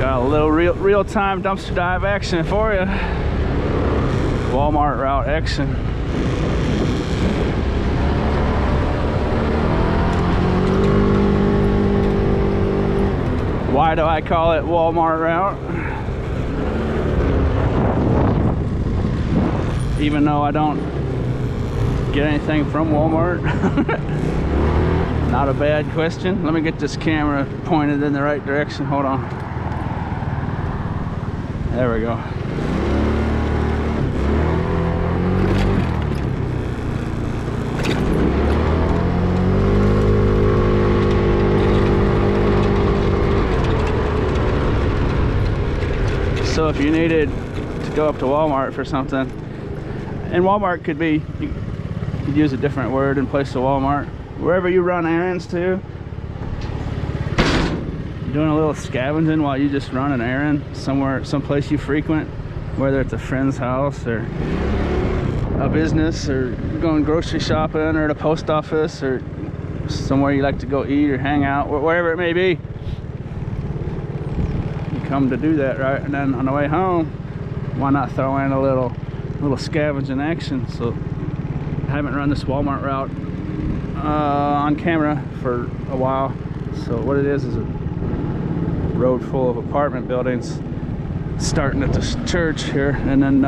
Got a little real-time dumpster dive action for you. Walmart route action. Why do I call it Walmart route? Even though I don't get anything from Walmart. Not a bad question. Let me get this camera pointed in the right direction. Hold on. There we go. So if you needed to go up to Walmart for something, and Walmart could be, you could use a different word in place of Walmart. Wherever you run errands to, doing a little scavenging while you just run an errand somewhere, someplace you frequent, whether it's a friend's house or a business or going grocery shopping or at a post office or somewhere you like to go eat or hang out, wherever it may be. You come to do that, right? And then on the way home, why not throw in a little scavenging action? So I haven't run this Walmart route on camera for a while. So what it is a road full of apartment buildings, starting at this church here, and then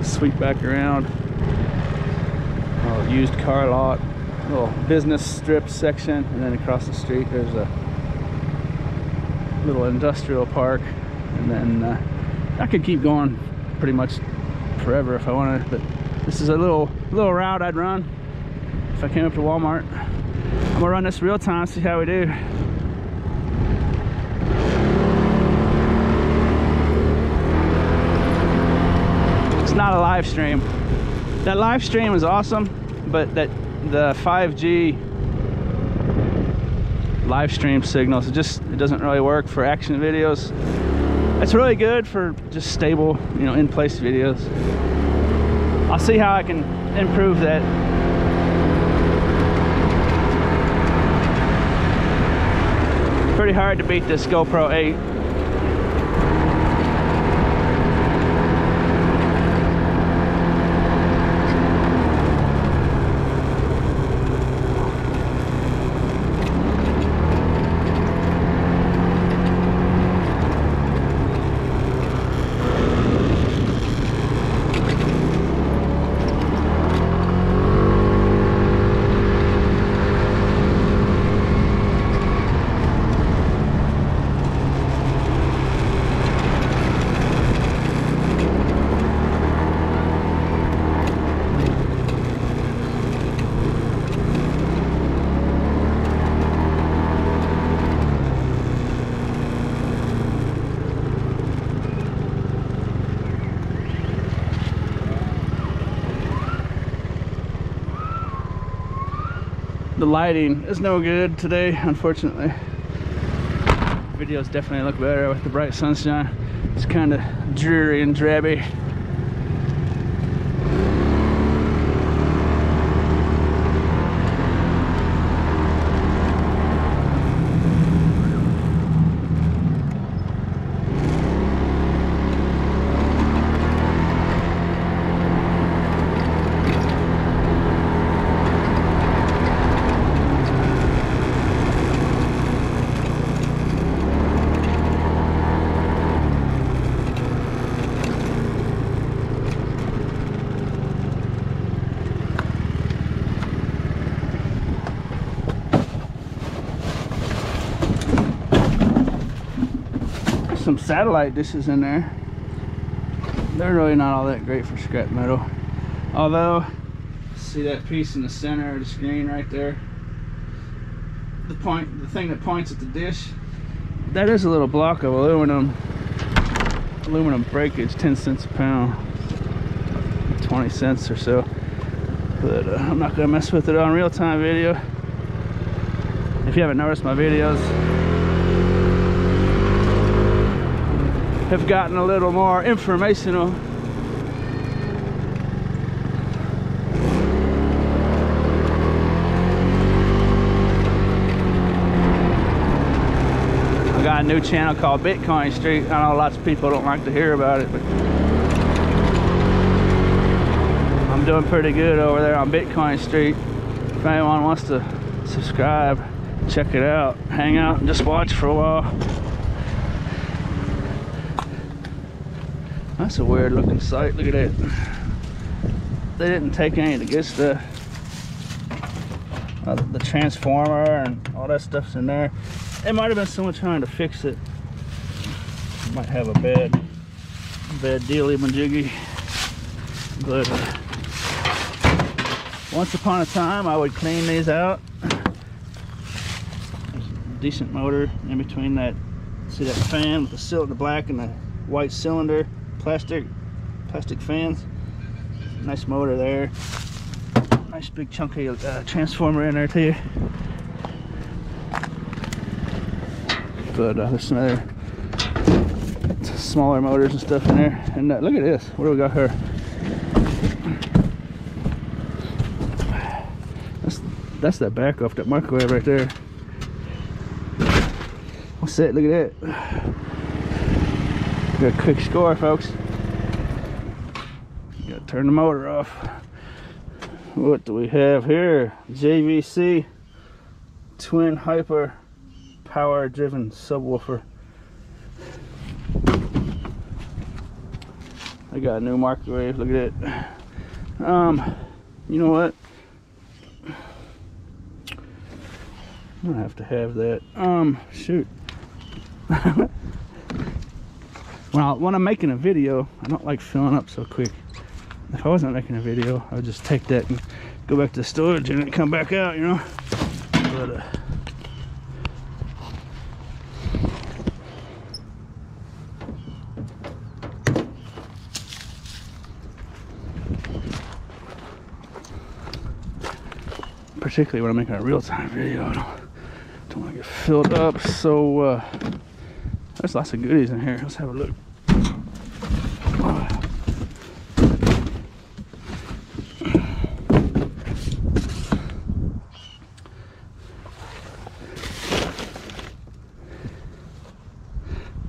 sweep back around. Used car lot, little business strip section, and then across the street there's a little industrial park, and then I could keep going pretty much forever if I wanted, but this is a little route I'd run if I came up to Walmart. I'm gonna run this real time, see how we do. It's not a live stream. That live stream is awesome, but the 5G live stream signals, it doesn't really work for action videos. It's really good for just stable, in place videos. I'll see how I can improve that. Pretty hard to beat this GoPro 8. The lighting is no good today, unfortunately. Videos definitely look better with the bright sunshine. It's kind of dreary and drabby. Some satellite dishes in there. They're really not all that great for scrap metal. Although, see that piece in the center of the screen right there? The thing that points at the dish, that is a little block of aluminum breakage, 10 cents a pound, 20 cents or so. But I'm not gonna mess with it on real-time video. If you haven't noticed, my videos have gotten a little more informational. I got a new channel called Bitcoin Street. I know lots of people don't like to hear about it, but I'm doing pretty good over there on Bitcoin Street. If anyone wants to subscribe, check it out, hang out and just watch for a while. That's a weird looking site. Look at it. They didn't take any of the good stuff. The transformer and all that stuff's in there. It might have been someone trying to fix it. Might have a bad dealy majiggy. But once upon a time, I would clean these out. There's a decent motor in between that. See that fan with the cylinder black and the white cylinder, plastic fans. Nice motor there. Nice big chunky transformer in there too. But there's some other smaller motors and stuff in there. And look at this. What do we got here? That's that back off that microwave right there. What's that? Look at that. Got a quick score, folks. Gotta turn the motor off. What do we have here? JVC twin hyper power driven subwoofer. I got a new microwave. Look at it. You know what? I don't have to have that. Shoot. When I'm making a video, I don't like filling up so quick. If I wasn't making a video, I would just take that and go back to the storage and then come back out, you know. But particularly when I'm making a real-time video, I don't want to get filled up. So there's lots of goodies in here. Let's have a look.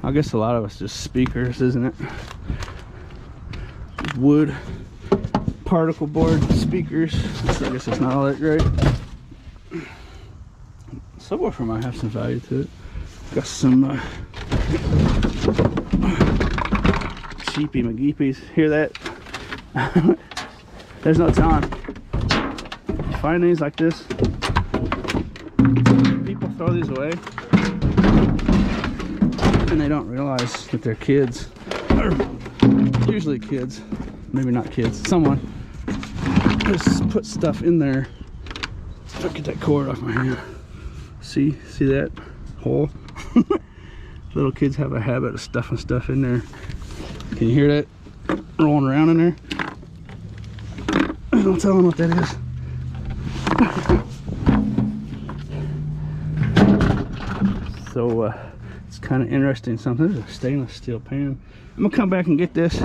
I guess a lot of it's just speakers, isn't it? Wood particle board speakers. I guess it's not all that great. Subwoofer might have some value to it. Got some cheapy McGeepies. Hear that? There's no telling. You find these like this, people throw these away and they don't realize that they're kids, or usually kids, maybe not kids, someone just put stuff in there. I'll get that cord off my hand. See that hole? Little kids have a habit of stuffing stuff in there. Can you hear that rolling around in there? Don't tell them what that is. So it's kind of interesting. Something. There's a stainless steel pan. I'm gonna come back and get this.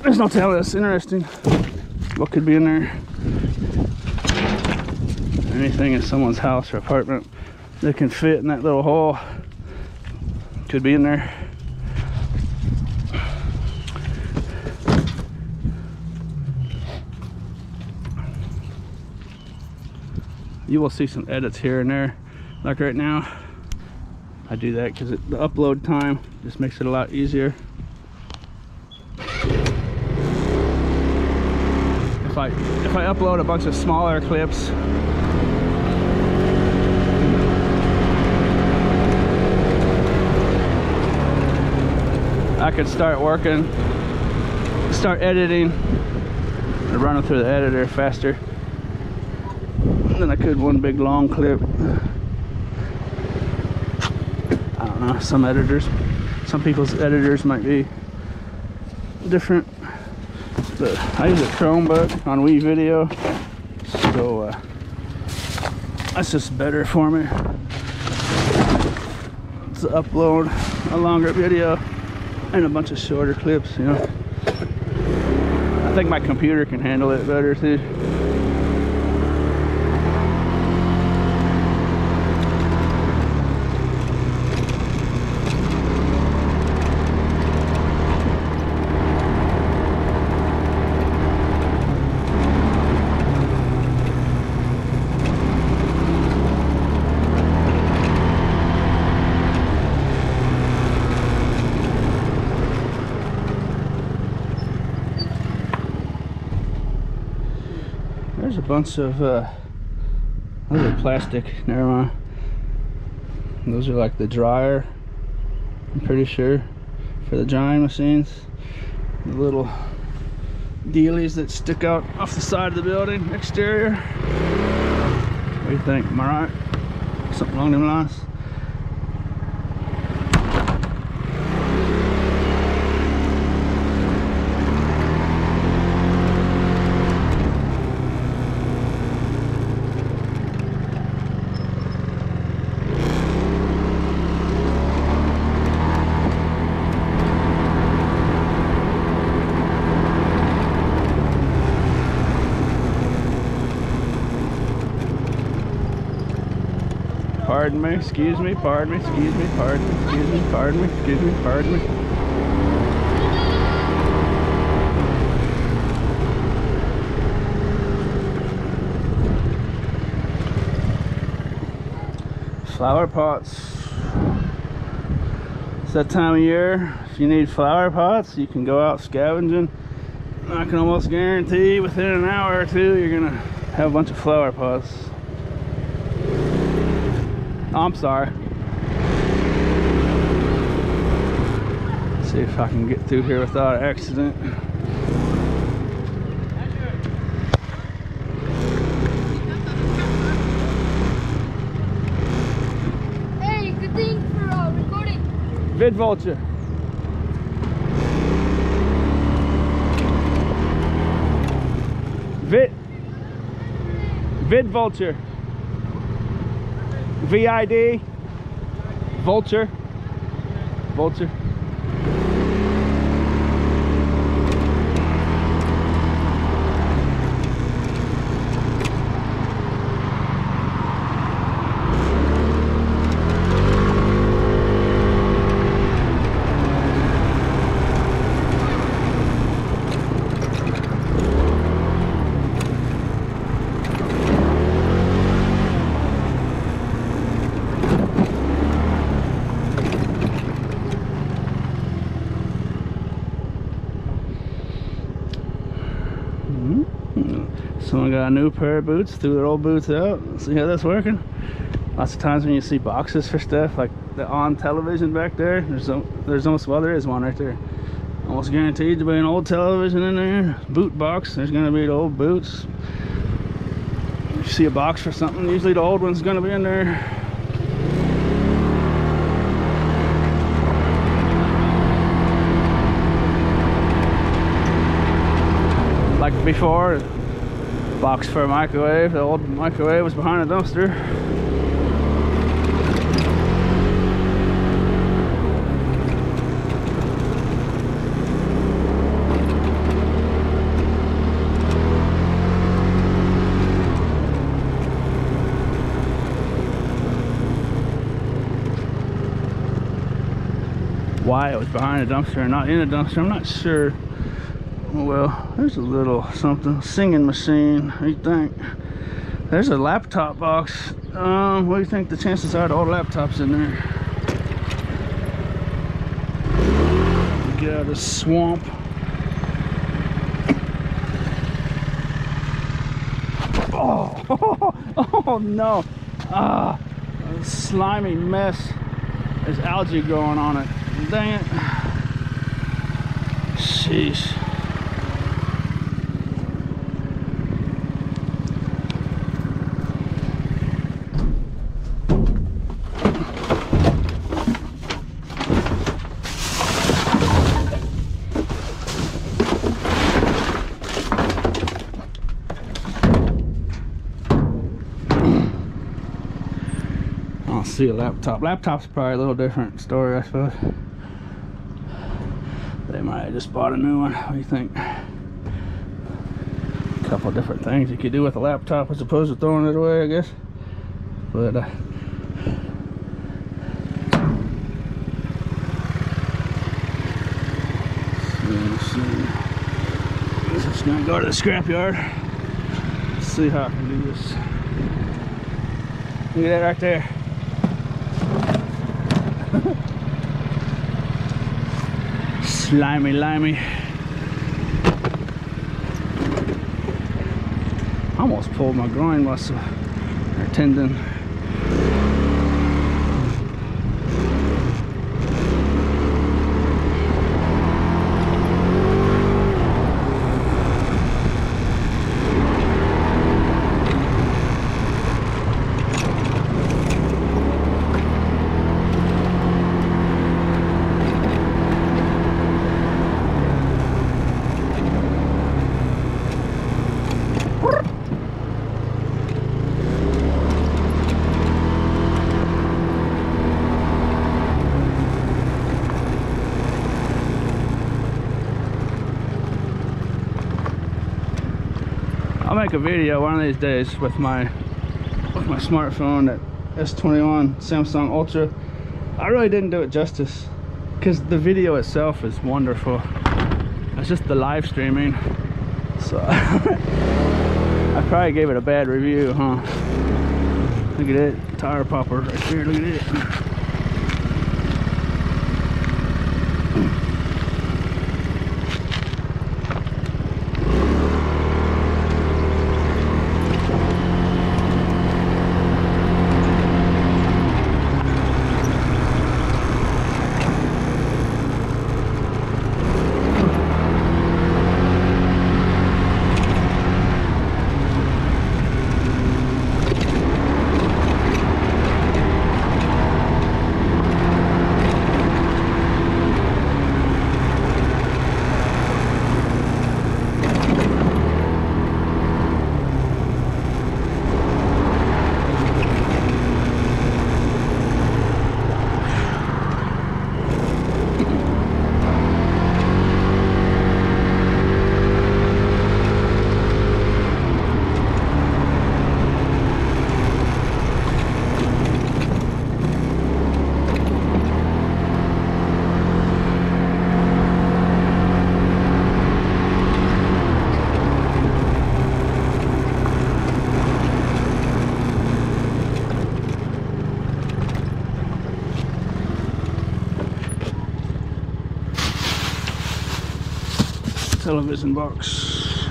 There's no telling. It's interesting. What could be in there? Anything in someone's house or apartment that can fit in that little hole could be in there. You will see some edits here and there. Like right now, I do that because the upload time just makes it a lot easier. If I upload a bunch of smaller clips, I could start editing, and run it through the editor faster than I could one big long clip. I don't know, some people's editors might be different, but I use a Chromebook on VidVulture, so that's just better for me to upload a longer video and a bunch of shorter clips, you know. I think my computer can handle it better too. bunch of those are plastic, never mind. Those are like the dryer, I'm pretty sure, for the drying machines. The little dealies that stick out off the side of the building, exterior. What do you think? Am I right? Something along them lines? Pardon me, excuse me, pardon me, excuse me, pardon me, excuse me, pardon me, excuse me, pardon me. Flower pots. It's that time of year. If you need flower pots, you can go out scavenging. I can almost guarantee within an hour or two you're gonna have a bunch of flower pots. Oh, I'm sorry. See if I can get through here without an accident. Hey, good thing for recording. VidVulture. VidVulture. VID. Vulture. Vulture. Someone got a new pair of boots, threw their old boots out. See how that's working? Lots of times when you see boxes for stuff like the on television back there, there's almost, well, there is one right there. Almost guaranteed to be an old television in there. Boot box, there's gonna be the old boots. If you see a box for something, usually the old one's gonna be in there. Like before, box for a microwave. The old microwave was behind a dumpster. Why it was behind a dumpster and not in a dumpster, I'm not sure. Well, there's a little something, singing machine. What do you think? There's a laptop box. What do you think the chances are the old laptop's in there? Get out of this swamp. Oh, oh no! Ah, a slimy mess. There's algae growing on it. Dang it! Sheesh. See a laptop. Laptop's probably a little different story, I suppose. They might have just bought a new one. What do you think? A couple of different things you could do with a laptop as opposed to throwing it away, I guess. But I'm just gonna go to the scrapyard. See how I can do this. Look at that right there. Slimy, limey. I almost pulled my groin muscle or tendon. I'll make a video one of these days with my smartphone, that S21 Samsung Ultra. I really didn't do it justice because the video itself is wonderful. It's just the live streaming. So I probably gave it a bad review, huh? Look at it, tire popper right there. Look at it. Television box.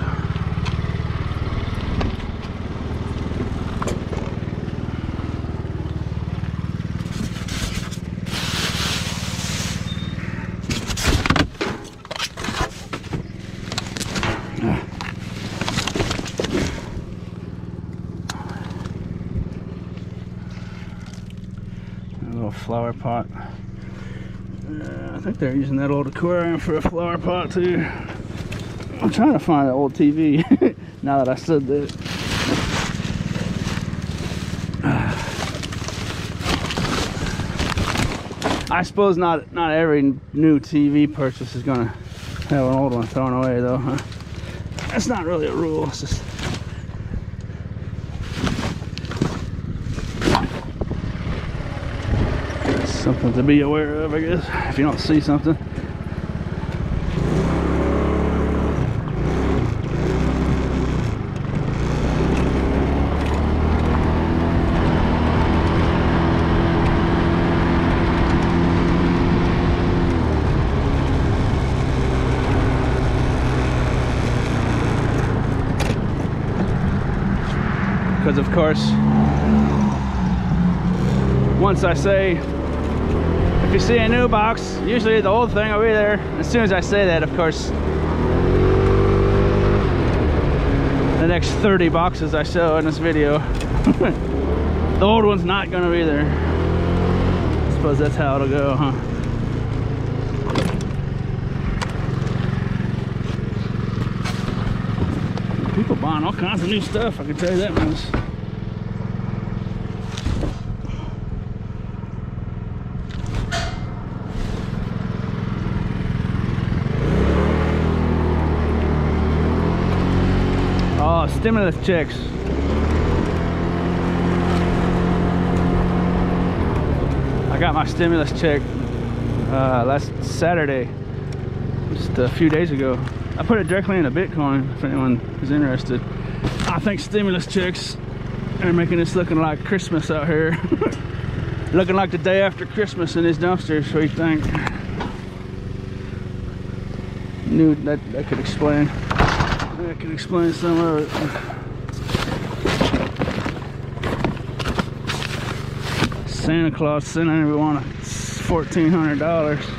A little flower pot. I think they're using that old aquarium for a flower pot too. I'm trying to find an old TV now that I said that. I suppose not every new TV purchase is gonna have an old one thrown away though, huh? That's not really a rule, it's just something to be aware of, I guess, if you don't see something. Because of course, once I say, if you see a new box, usually the old thing will be there. As soon as I say that, of course, the next 30 boxes I show in this video, the old one's not gonna be there. I suppose that's how it'll go, huh? People buying all kinds of new stuff, I can tell you that much. Oh, stimulus checks. I got my stimulus check last Saturday, just a few days ago. I put it directly into Bitcoin if anyone is interested. I think stimulus checks are making this looking like Christmas out here. Looking like the day after Christmas in these dumpsters. What do you think? Knew that could explain. That could explain some of it. Santa Claus sent everyone $1,400.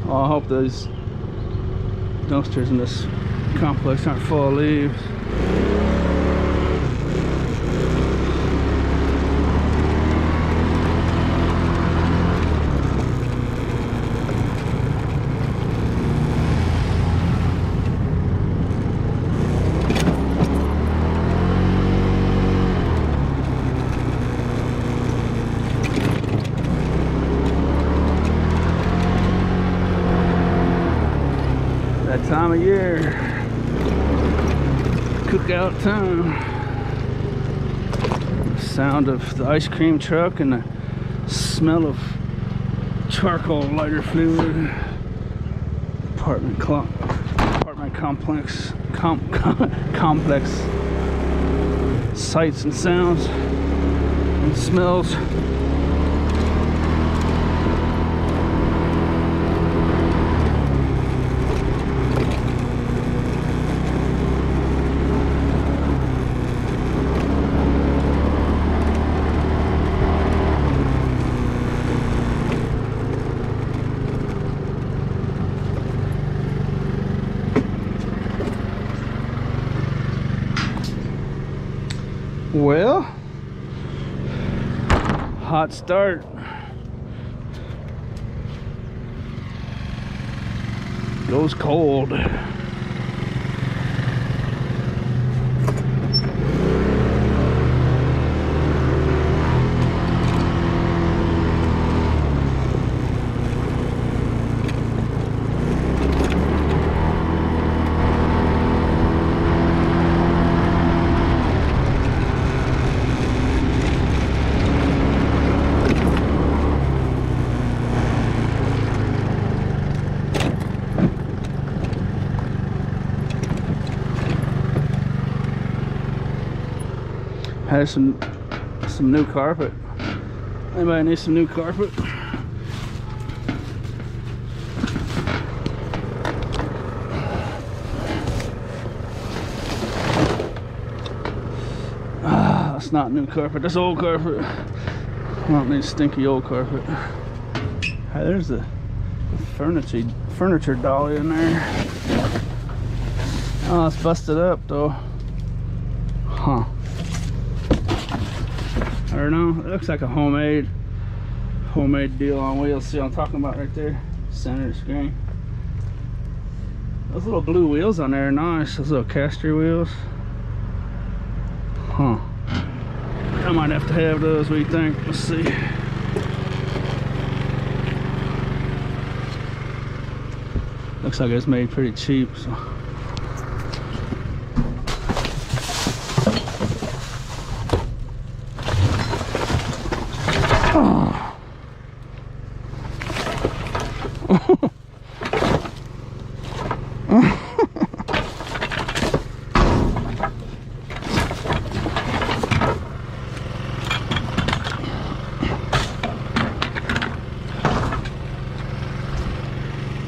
I hope those dumpsters in this complex aren't full of leaves. That time of year, cookout time. The sound of the ice cream truck and the smell of charcoal lighter fluid. Apartment complex complex sights and sounds and smells. Well, hot start. Goes cold. Has some new carpet. Anybody need some new carpet? That's not new carpet. That's old carpet. I don't need stinky old carpet. Hey, there's the furniture dolly in there. Oh, it's busted up though. Huh. I don't know. It looks like a homemade deal on wheels. See what I'm talking about right there? Center of the screen. Those little blue wheels on there are nice. Those little caster wheels. Huh. I might have to have those. What do you think? Let's see. Looks like it's made pretty cheap. So.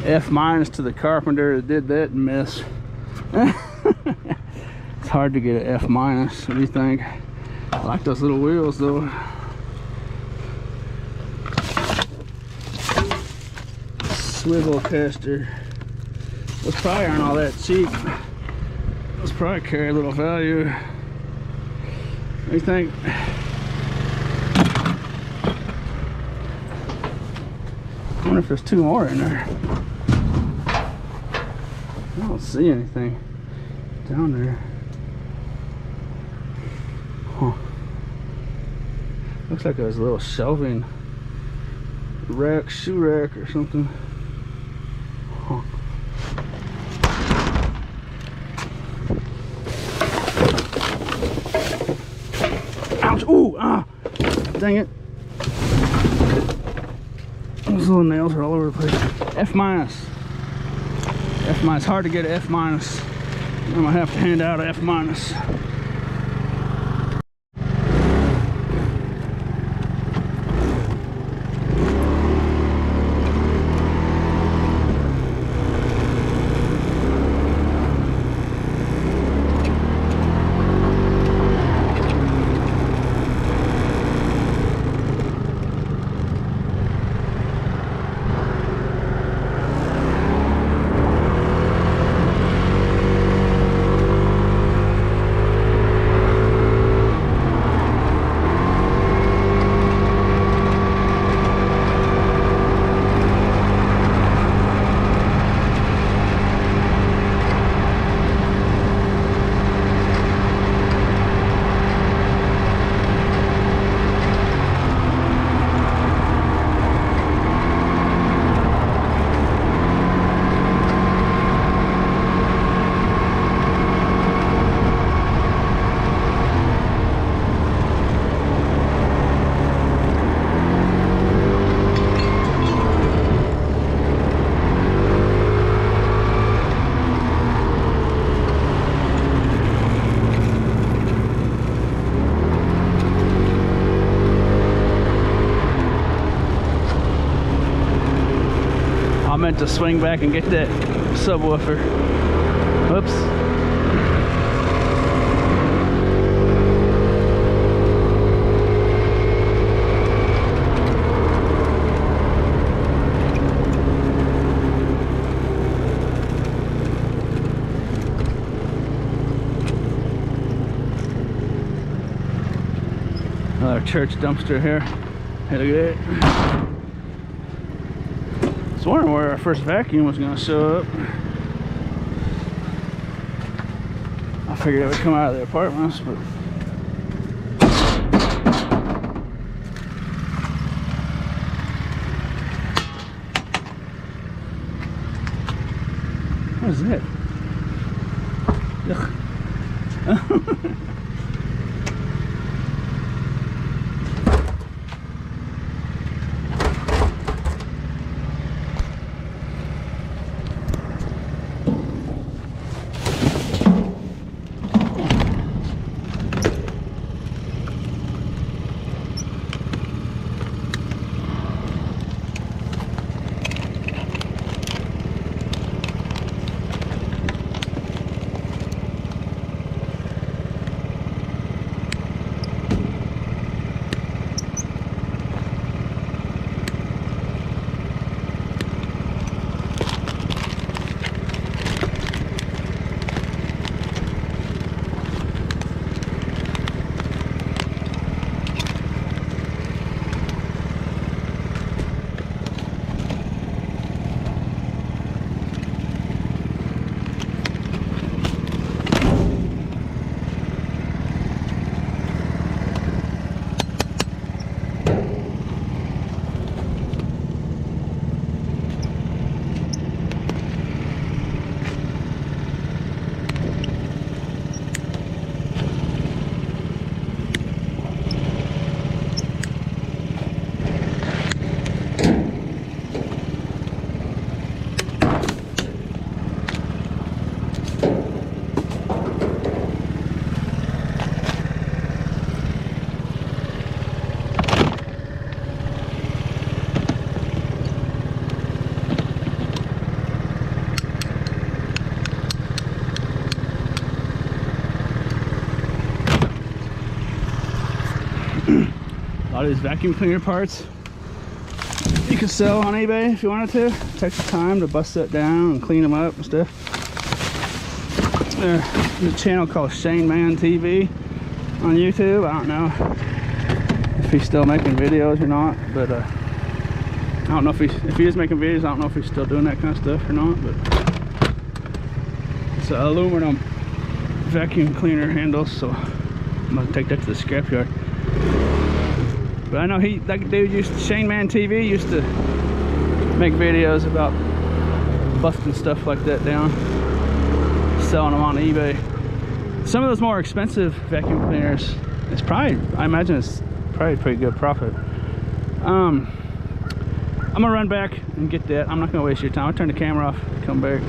F minus to the carpenter that did that mess. It's hard to get an F minus. What do you think? I like those little wheels though. Swivel caster. Those probably aren't all that cheap. Those probably carry a little value. What do you think? I wonder if there's two more in there. I don't see anything down there. Huh. Looks like there's a little shelving rack, shoe rack or something. Huh. Ouch! Ooh! Ah! Dang it! Those little nails are all over the place. F minus. F minus. Hard to get an F minus. I'm gonna have to hand out an F minus. I meant to swing back and get that subwoofer. Whoops. Another church dumpster here. Hey, look at that. I was wondering where our first vacuum was going to show up. I figured it would come out of the apartments, but what is that? Ugh. A lot of these vacuum cleaner parts you can sell on eBay if you wanted to. Take the time to bust that down and clean them up and stuff. There's a channel called Shane Man TV on YouTube. I don't know if he's still making videos or not, but I don't know if he is making videos. I don't know if he's still doing that kind of stuff or not. But it's an aluminum vacuum cleaner handle, so I'm gonna take that to the scrapyard. But I know that dude Shane Man TV used to make videos about busting stuff like that down, selling them on eBay. Some of those more expensive vacuum cleaners, it's probably, I imagine it's probably a pretty good profit. I'm gonna run back and get that. I'm not gonna waste your time. I'll turn the camera off, come back.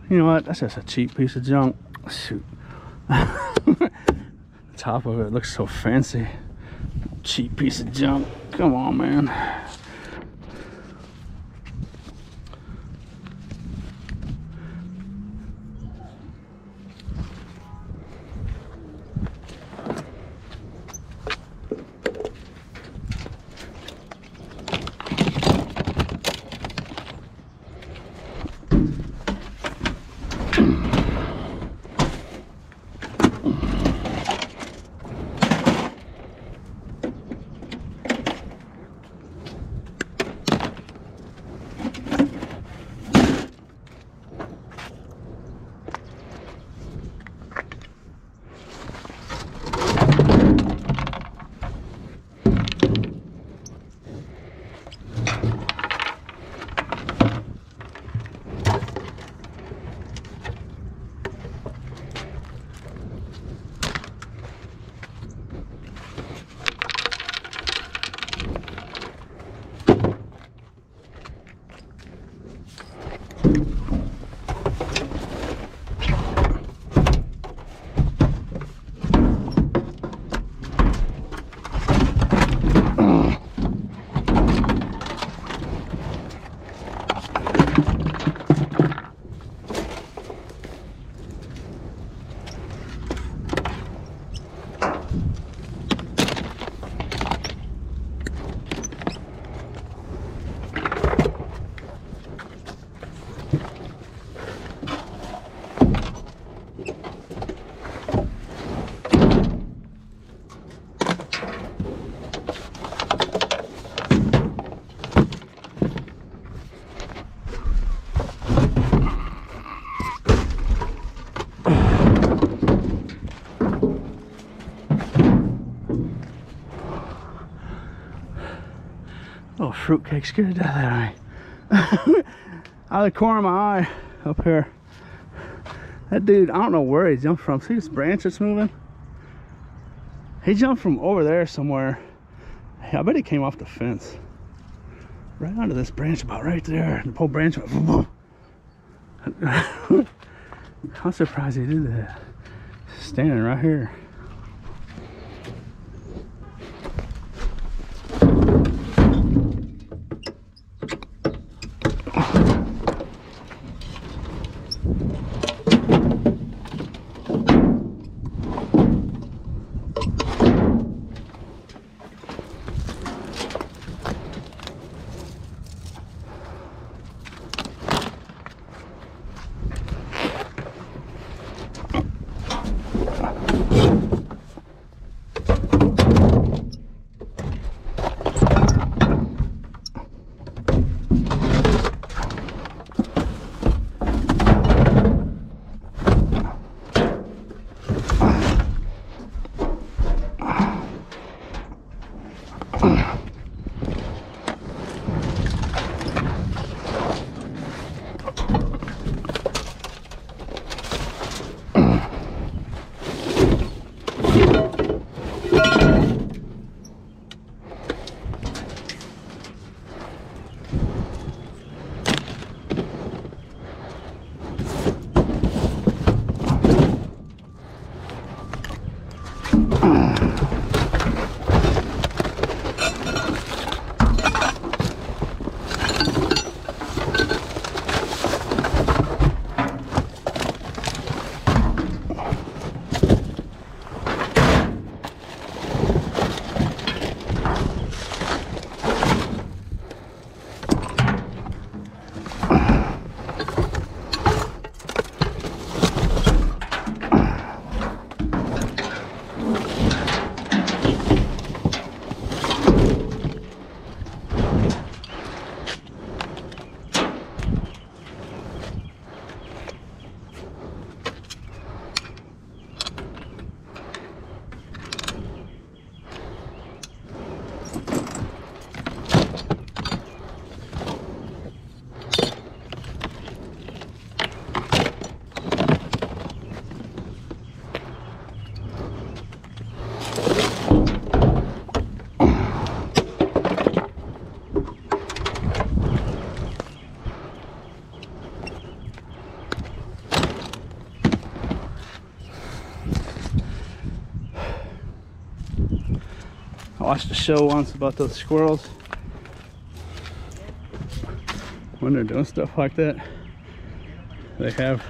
You know what? That's just a cheap piece of junk. Shoot. The top of it looks so fancy. Cheap piece of junk. Come on, man. Oh, fruitcake scared the hell out of me. Out of the corner of my eye up here. That dude, I don't know where he jumped from. See this branch that's moving? He jumped from over there somewhere. I bet he came off the fence. Right onto this branch about right there. The whole branch went. I'm surprised he did that. Standing right here. watched a show once about those squirrels when they're doing stuff like that. They have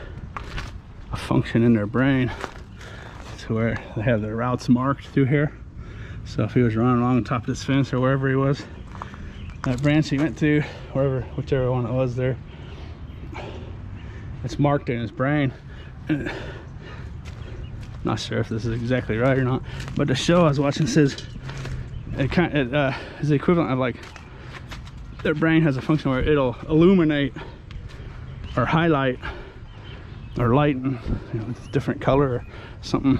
a function in their brain to where they have their routes marked through here. So if he was running along the top of this fence or wherever he was, that branch he went to, wherever, whichever one it was there, it's marked in his brain. And not sure if this is exactly right or not, but the show I was watching says it is the equivalent of, like, their brain has a function where it'll illuminate or highlight or lighten, you know, with a different color or something,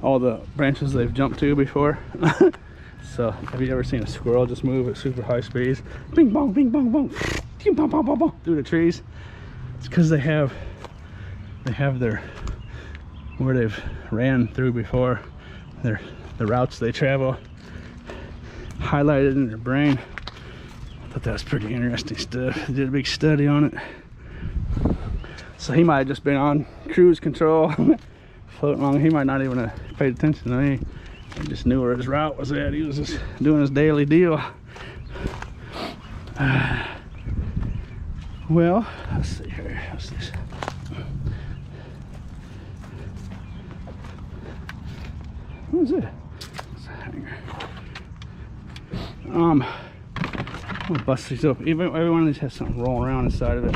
all the branches they've jumped to before. So have you ever seen a squirrel just move at super high speeds, bing bong bing bong bong, bing bong bong bong bong, through the trees? It's because they have their, where they've ran through before, the routes they travel highlighted in their brain. I thought that was pretty interesting stuff. They did a big study on it. So he might have just been on cruise control, floating along. He might not even have paid attention to me. He just knew where his route was at. He was just doing his daily deal. Well, let's see here. What's this? What is it? It's a hanger. I'm gonna bust these open. Every one of these has something rolling around inside of it.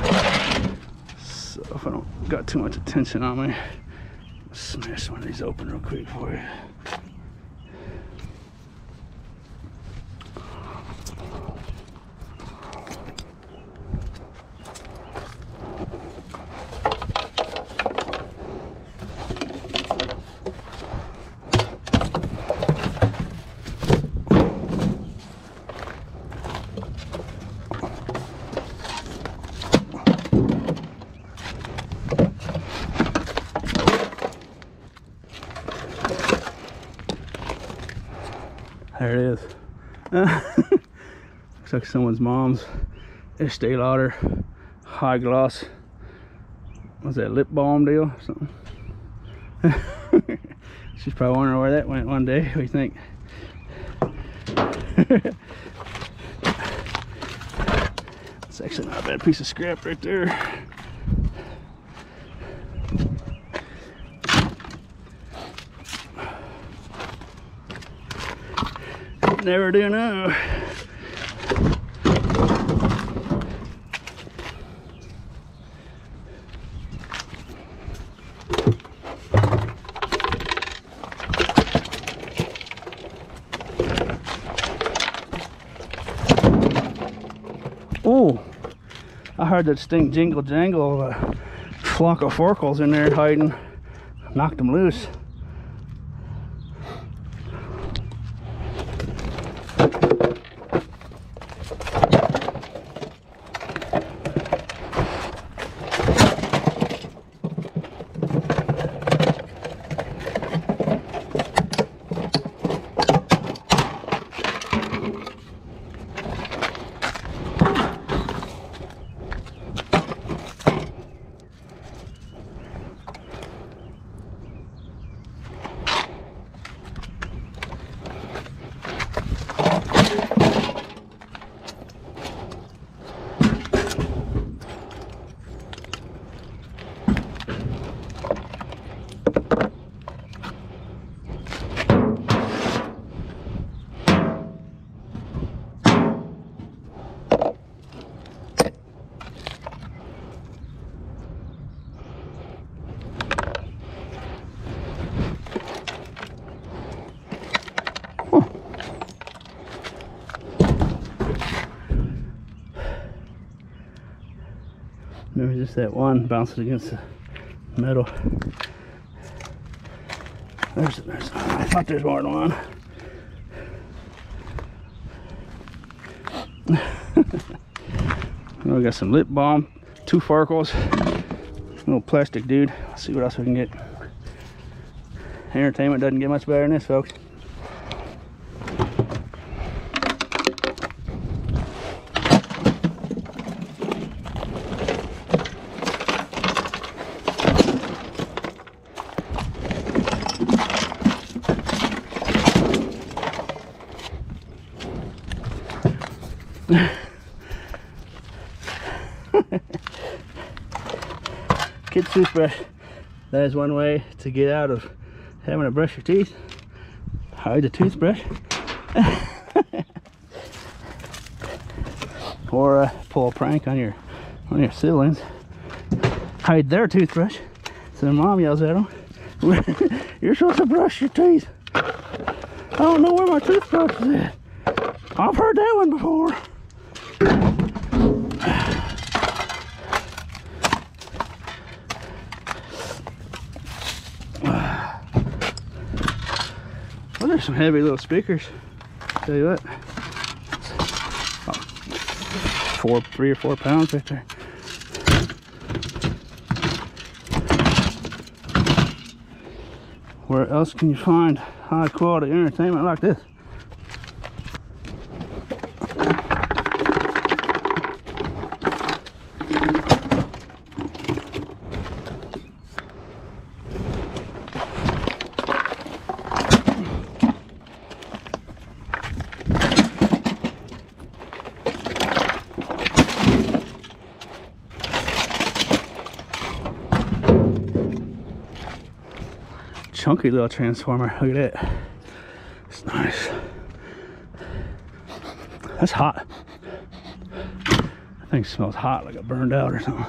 So if I don't got too much attention on me, I'll smash one of these open real quick for you. There it is. Looks like someone's mom's Estee Lauder high gloss. What's that, lip balm deal or something? She's probably wondering where that went one day. What do you think? It's actually not a bad piece of scrap right there. Never do know. Oh, I heard that stink jingle jangle of a flock of forkles in there hiding. Knocked them loose. Maybe just that one bouncing against the metal. There's I thought there's more than one. We got some lip balm, 2 Farkles, little plastic dude. Let's see what else we can get. Entertainment doesn't get much better than this, folks. kid's toothbrush. That is one way to get out of having to brush your teeth. Hide the toothbrush. Or pull a prank on your siblings. Hide their toothbrush. So their mom yells at them, "You're supposed to brush your teeth." "I don't know where my toothbrush is at." "I've heard that one before." Well, there's some heavy little speakers. Tell you what, 3 or 4 pounds right there. Where else can you find high quality entertainment like this? Chunky little transformer. Look at that. It's nice. That's hot. I think it smells hot, like it burned out or something.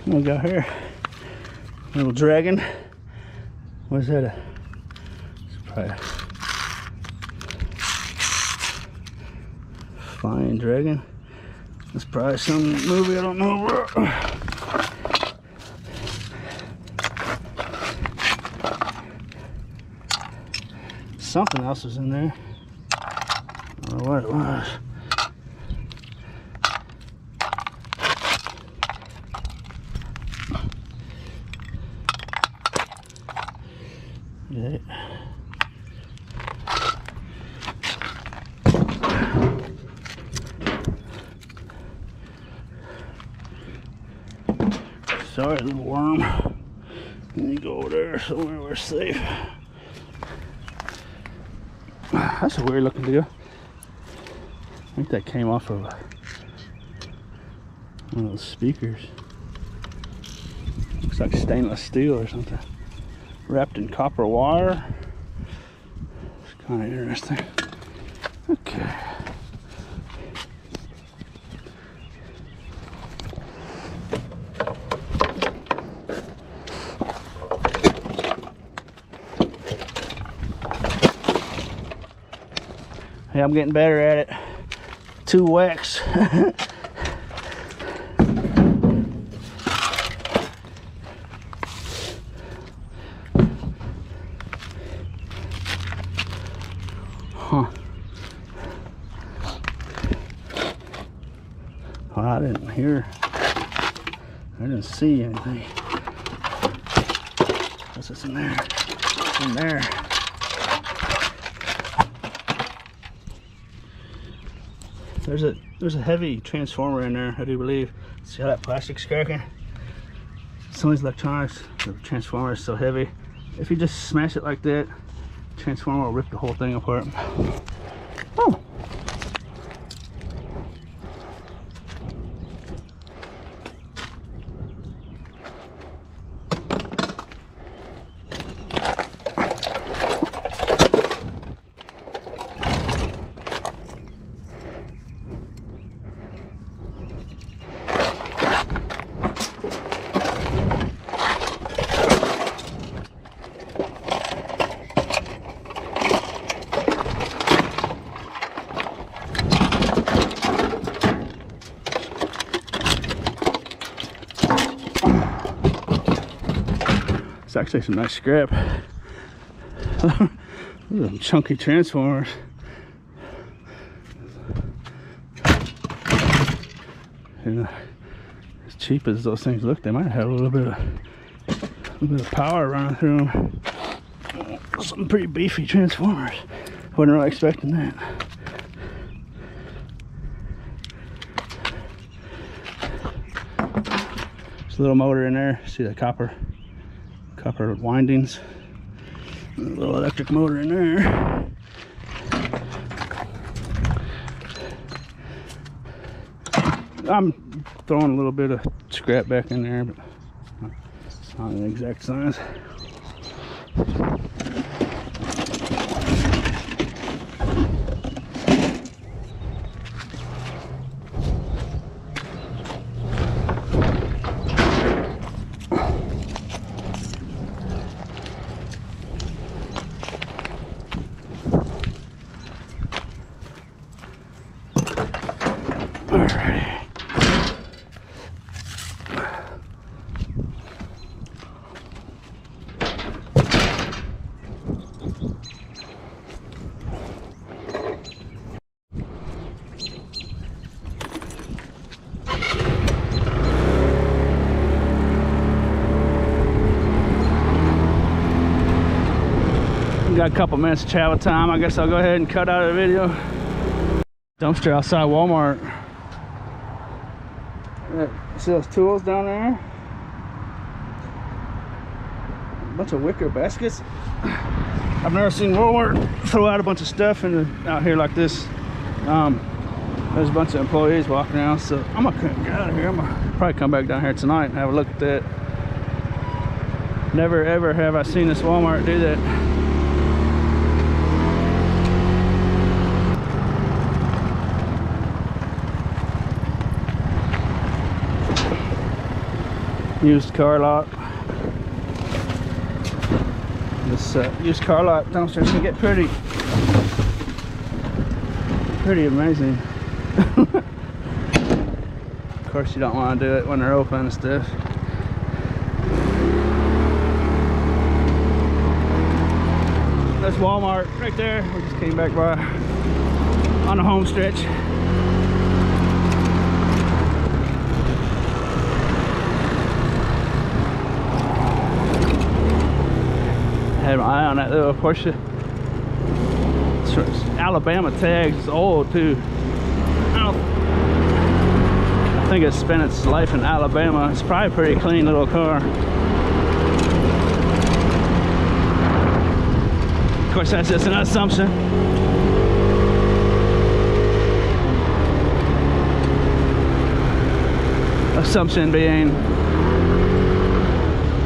We got here little dragon. What is that? It's probably a flying dragon. It's probably some movie I don't know about. Something else was in there. I don't know what it was. Yeah. Sorry, little worm. Let me go over there somewhere we're safe. That's a weird looking deal. I think that came off of one of those speakers. Looks like stainless steel or something. Wrapped in copper wire. It's kind of interesting. Okay. Hey, I'm getting better at it. 2 whacks. Huh. Well, I didn't hear. I didn't see anything. What's this in there? What's in there? There's a heavy transformer in there, I do believe. See how that plastic's cracking? Some of these electronics, the transformer is so heavy. If you just smash it like that, the transformer will rip the whole thing apart. Oh. It's actually some nice scrap. Those are chunky transformers. And as cheap as those things look, they might have a little bit of power running through them. some pretty beefy transformers. Wasn't really expecting that. There's a little motor in there. See the copper windings. A little electric motor in there. I'm throwing a little bit of scrap back in there, but it's not an exact size. Alrighty. Got a couple minutes of travel time. I guess I'll go ahead and cut out the video. Dumpster outside Walmart. See those tools down there? A bunch of wicker baskets. I've never seen Walmart throw out a bunch of stuff out here like this. There's a bunch of employees walking around, so I'm gonna get out of here. I'm gonna probably come back down here tonight and have a look at that. Never ever have I seen this Walmart do that. Used car lot. This used car lot dumpster can get pretty amazing. Of course, you don't want to do it when they're open and stuff. That's Walmart right there. We just came back by on the home stretch. Had my eye on that little Porsche. It's Alabama tags. It's old too. I think it's spent its life in Alabama. It's probably a pretty clean little car. Of course, that's just an assumption. Assumption being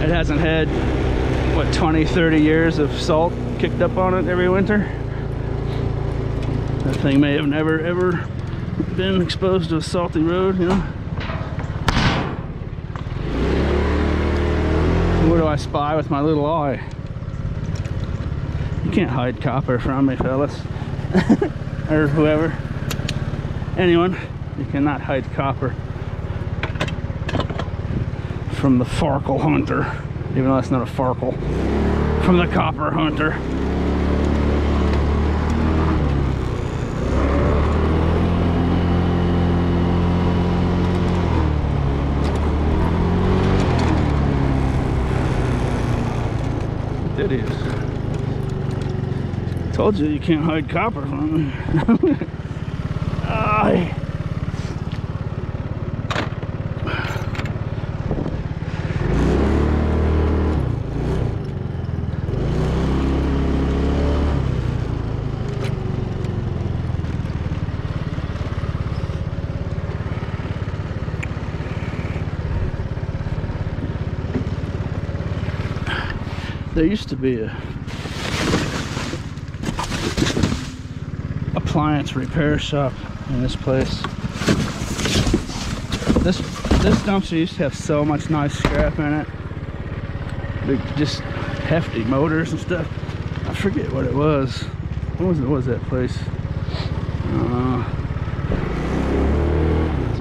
it hasn't had what, 20-30 years of salt kicked up on it every winter. That thing may have never ever been exposed to a salty road, you know. What do I spy with my little eye? You can't hide copper from me, fellas. Or whoever. Anyone, you cannot hide copper from the Farkle hunter. Even though that's not a Farkle. From the copper hunter. It is. Told you you can't hide copper from me. There used to be a appliance repair shop in this place. This dumpster used to have so much nice scrap in it. Just hefty motors and stuff. I forget what it was. What was that place?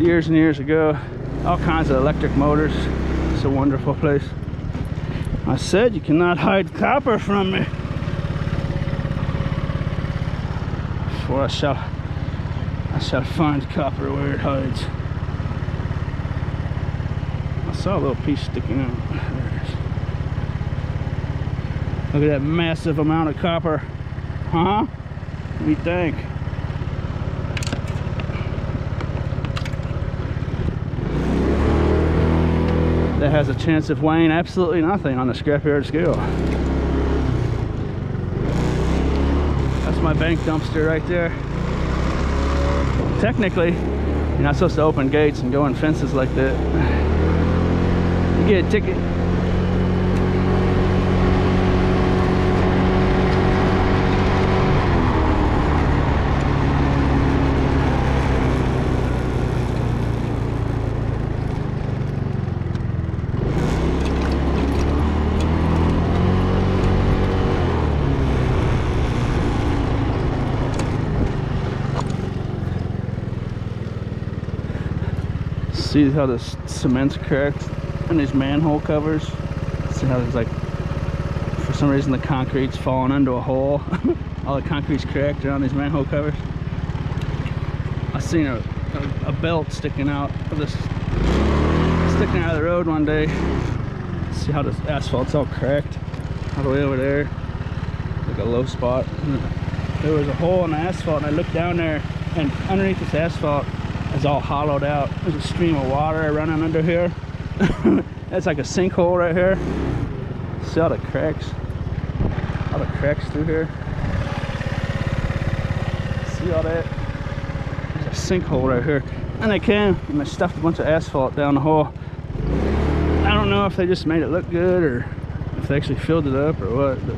Years and years ago. All kinds of electric motors. It's a wonderful place. I said you cannot hide copper from me. For I shall find copper where it hides. I saw a little piece sticking out. There it is. Look at that massive amount of copper. Huh? What do you think? That has a chance of weighing absolutely nothing on the scrapyard scale. That's my bank dumpster right there. Technically, you're not supposed to open gates and go in fences like that. You get a ticket. See how the cement's cracked in these manhole covers? See how there's like, for some reason the concrete's falling into a hole. All the concrete's cracked around these manhole covers. I seen a belt sticking out of the road one day. See how this asphalt's all cracked all the way over there, like a low spot. There was a hole in the asphalt, and I looked down there, and underneath this asphalt is all hollowed out. There's a stream of water running under here. That's like a sinkhole right here. See all the cracks? All the cracks through here. See all that? There's a sinkhole right here. And they came and they stuffed a bunch of asphalt down the hole. I don't know if they just made it look good or if they actually filled it up or what. But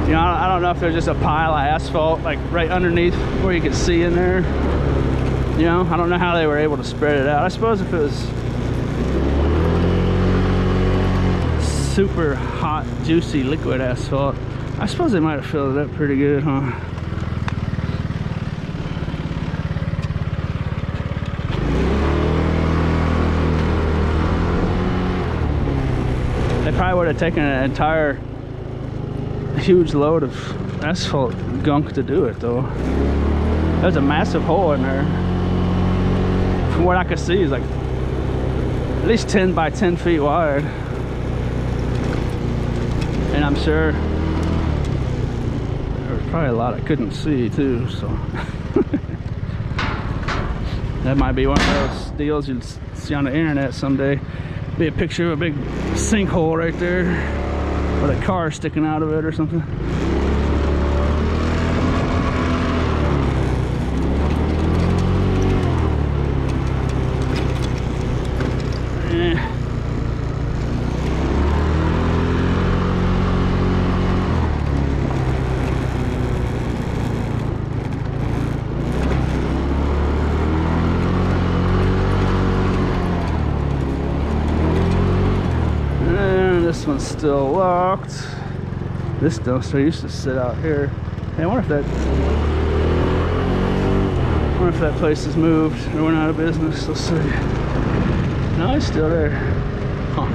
you know, I don't know if there's just a pile of asphalt like right underneath where you could see in there. You know, I don't know how they were able to spread it out. I suppose if it was super hot, juicy liquid asphalt, I suppose they might have filled it up pretty good, huh? They probably would have taken an entire huge load of asphalt gunk to do it though. There's a massive hole in there. From what I could see, is like at least 10 by 10 feet wide. And I'm sure there was probably a lot I couldn't see too, so that might be one of those deals you'll see on the internet someday. Be a picture of a big sinkhole right there with a car sticking out of it or something. This one's still locked. This dumpster used to sit out here. Hey, I wonder if that place has moved or went out of business. Let's see. No, it's still there. Huh.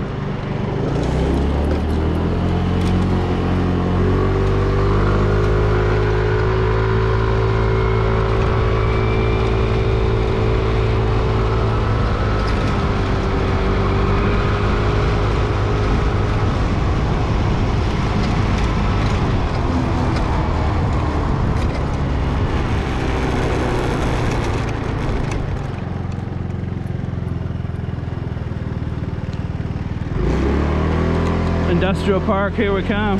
Industrial park, here we come.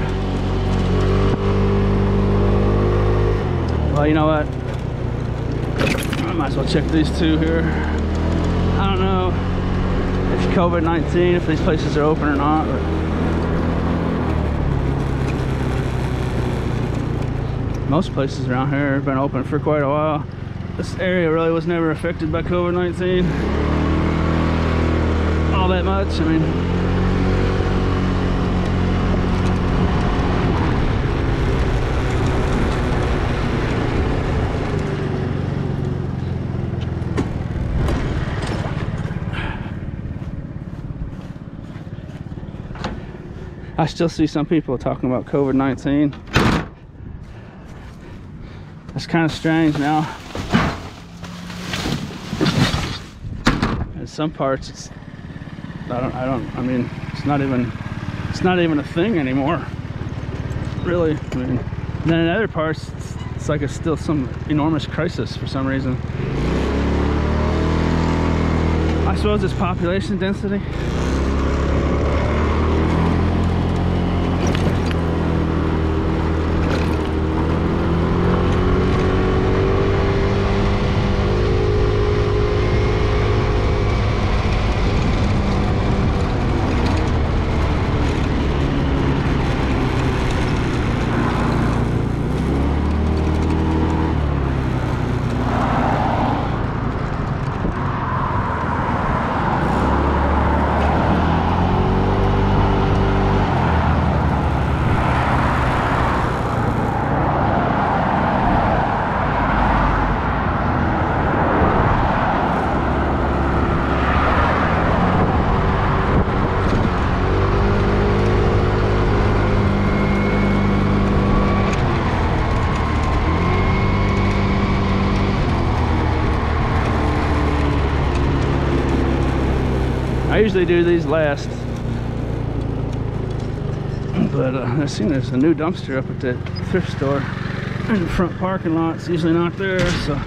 Well, you know what? I might as well check these two here. I don't know if COVID-19, if these places are open or not, but most places around here have been open for quite a while. This area really was never affected by COVID-19 all that much. I mean, I still see some people talking about COVID-19. It's kind of strange now. In some parts, it's I mean, it's not even a thing anymore. Really, I mean. Then in other parts, it's like it's still some enormous crisis for some reason. I suppose it's population density. I usually do these last, but I've seen there's a new dumpster up at the thrift store in the front parking lot. It's usually not there, so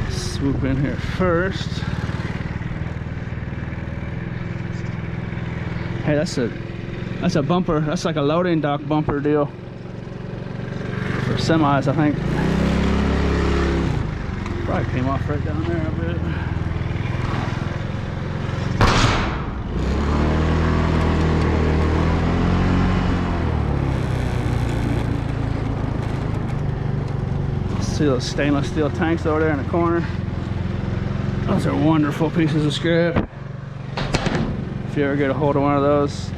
swoop in here first. Hey, that's a bumper. That's like a loading dock bumper deal for semis, I think. Probably came off right down there a bit. See those stainless steel tanks over there in the corner? Those are wonderful pieces of scrap. If you ever get a hold of one of those,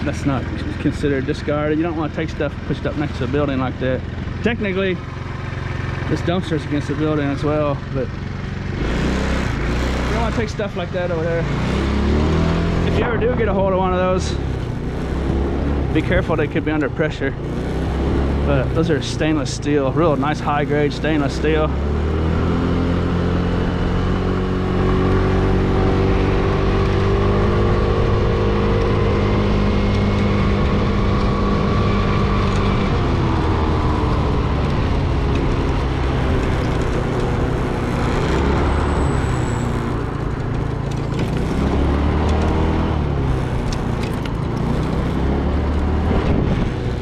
that's not considered discarded. You don't want to take stuff pushed up next to a building like that. Technically, this dumpster is against the building as well, but you don't want to take stuff like that over there. If you ever do get a hold of one of those, be careful, they could be under pressure. But those are stainless steel, real nice high grade stainless steel.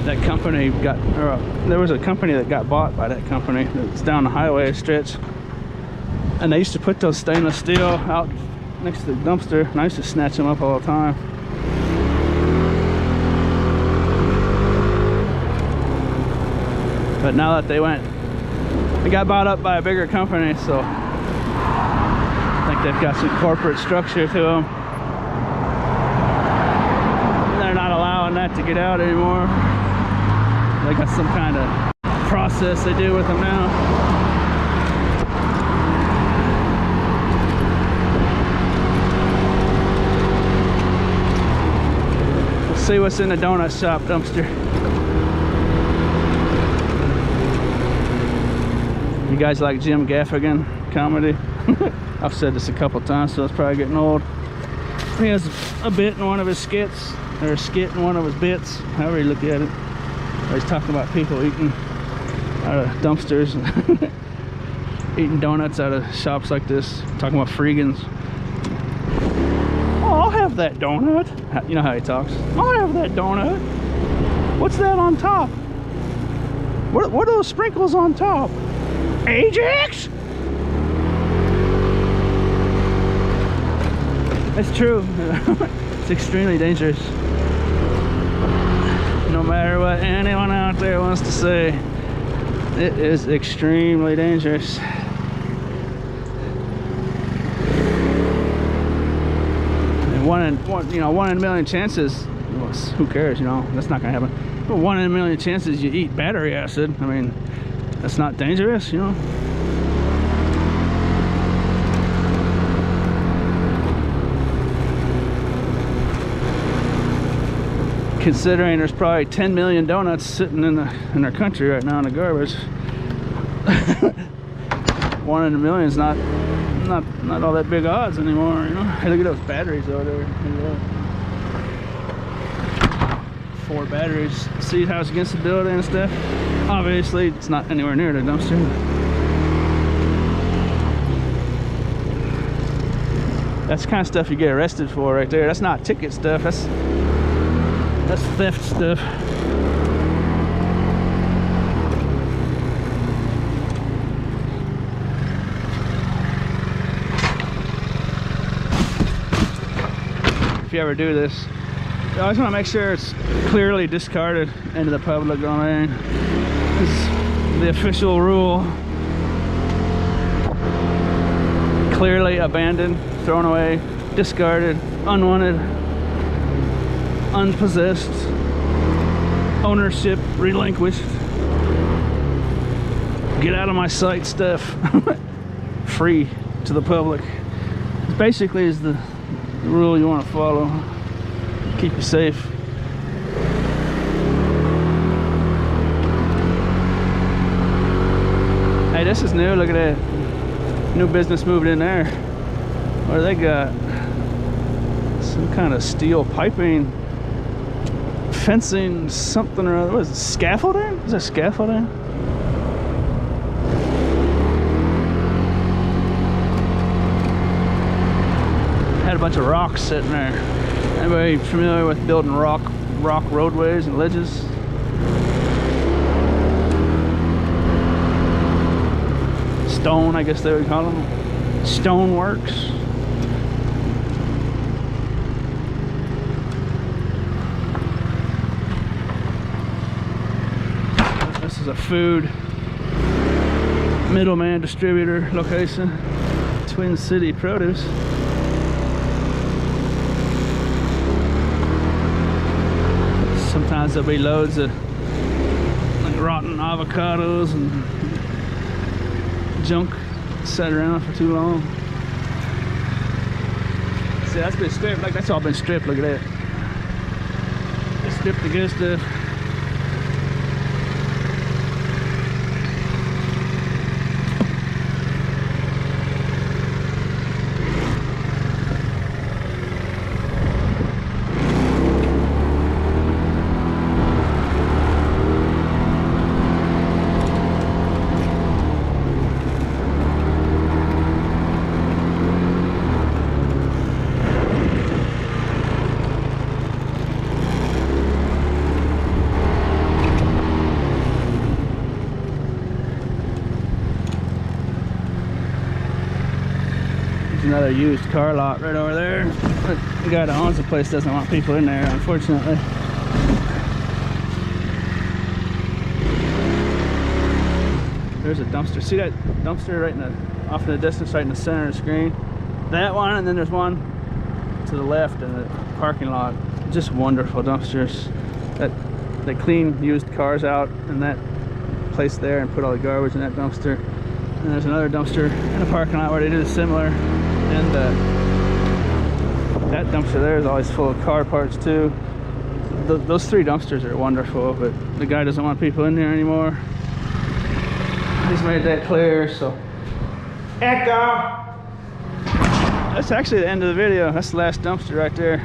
That company there was a company that got bought by that company that's down the highway stretch, and they used to put those stainless steel out next to the dumpster, and I used to snatch them up all the time. But now that they got bought up by a bigger company, so I think they've got some corporate structure to them. They're not allowing that to get out anymore. They got some kind of process they do with them now. Let's see what's in the donut shop dumpster. You guys like Jim Gaffigan comedy? I've said this a couple times, so it's probably getting old. He has a bit in one of his skits, or a skit in one of his bits, however you look at it. He's talking about people eating out of dumpsters, eating donuts out of shops like this, talking about freegans. Oh, I'll have that donut. You know how he talks. I'll have that donut. What's that on top? What are those sprinkles on top? Ajax? That's true. It's extremely dangerous. No matter what anyone out there wants to say, it is extremely dangerous. And one in a million chances, well, who cares, that's not gonna happen. But 1 in a million chances you eat battery acid. I mean, that's not dangerous, considering there's probably 10 million donuts sitting in our country right now in the garbage. 1 in a million is not all that big odds anymore, you know. Hey, look at those batteries over there. Look at that. 4 batteries. See how it's against the building and stuff? Obviously it's not anywhere near the dumpster. That's the kind of stuff you get arrested for right there. That's not ticket stuff, that's theft stuff. If you ever do this, you always want to make sure it's clearly discarded into the public domain. It's the official rule. Clearly abandoned, thrown away, discarded, unwanted, unpossessed, ownership relinquished, get out of my sight stuff. Free to the public. It basically is the rule you want to follow. Keep you safe. Hey, this is new. Look at that. New business moved in there. What do they got? Some kind of steel piping, fencing, something or other. What is it? Scaffolding? Is that scaffolding? Had a bunch of rocks sitting there. Anybody familiar with building rock roadways and ledges? Stone, I guess they would call them. Stone works. This is a food middleman distributor location. Twin City Produce. Sometimes there'll be loads of like rotten avocados and junk sat around for too long. See, that's been stripped. Like, that's all been stripped. Look at that. They stripped the good stuff. Another used car lot right over there. The guy that owns the place doesn't want people in there, unfortunately. There's a dumpster. See that dumpster right in the off in the distance, right in the center of the screen? That one, and then there's one to the left in the parking lot. Just wonderful dumpsters. They clean used cars out in that place there and put all the garbage in that dumpster. And there's another dumpster in the parking lot where they do similar. And that dumpster there is always full of car parts too. Those 3 dumpsters are wonderful, but the guy doesn't want people in there anymore. He's made that clear, so. Echo! That's actually the end of the video. That's the last dumpster right there.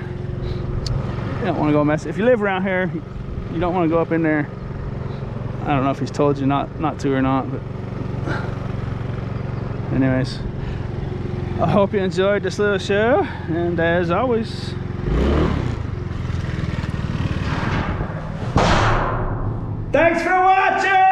You don't want to go mess. If you live around here, you don't want to go up in there. I don't know if he's told you not to or not, but anyways, I hope you enjoyed this little show, and as always, thanks for watching!